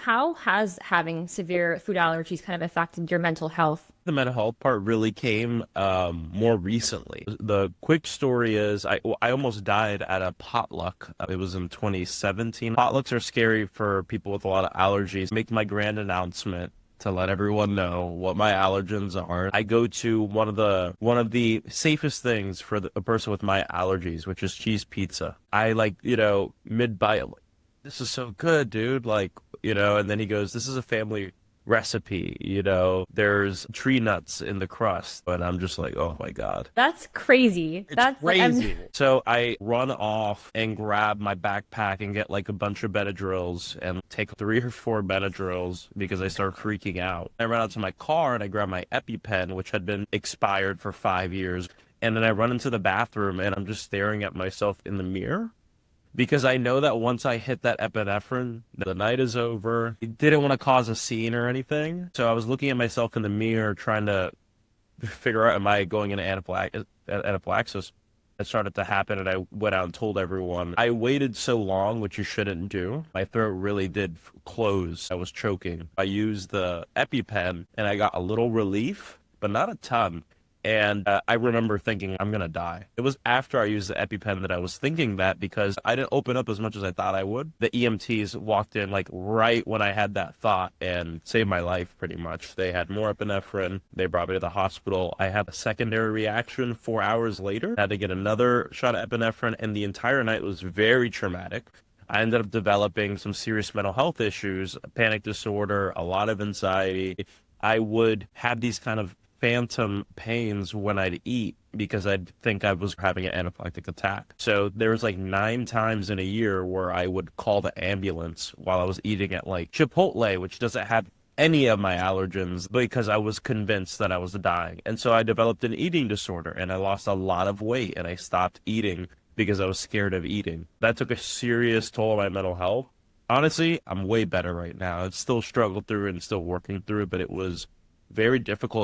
how has having severe food allergies kind of affected your mental health? The mental health part really came more recently. The quick story is I almost died at a potluck. It was in 2017. Potlucks are scary for people with a lot of allergies. Make my grand announcement to let everyone know what my allergens are. I go to one of the safest things for a person with my allergies, which is cheese pizza. I like, mid bite, I'm like, this is so good, dude. Like, and then he goes, this is a family recipe, there's tree nuts in the crust. And I'm just like, oh my God. That's crazy. It's That's like I'm crazy. So I run off and grab my backpack and get like a bunch of Benadryls and take 3 or 4 Benadryls because I start freaking out. I run out to my car and I grab my EpiPen, which had been expired for 5 years. And then I run into the bathroom and I'm just staring at myself in the mirror because I know that once I hit that epinephrine, the night is over. I didn't want to cause a scene or anything. So I was looking at myself in the mirror trying to figure out, am I going into anaphylaxis? It started to happen and I went out and told everyone. I waited so long, which you shouldn't do. My throat really did close. I was choking. I used the EpiPen and I got a little relief, but not a ton. And I remember thinking, I'm going to die. It was after I used the EpiPen that I was thinking that because I didn't open up as much as I thought I would. The EMTs walked in like right when I had that thought and saved my life pretty much. They had more epinephrine. They brought me to the hospital. I had a secondary reaction 4 hours later. I had to get another shot of epinephrine and the entire night was very traumatic. I ended up developing some serious mental health issues, panic disorder, a lot of anxiety. I would have these kind of phantom pains when I'd eat because I'd think I was having an anaphylactic attack. So there was like 9 times in a year where I would call the ambulance while I was eating at like Chipotle, which doesn't have any of my allergens because I was convinced that I was dying. And so I developed an eating disorder and I lost a lot of weight and I stopped eating because I was scared of eating. That took a serious toll on my mental health. Honestly, I'm way better right now. I still struggled through it and still working through it, but it was very difficult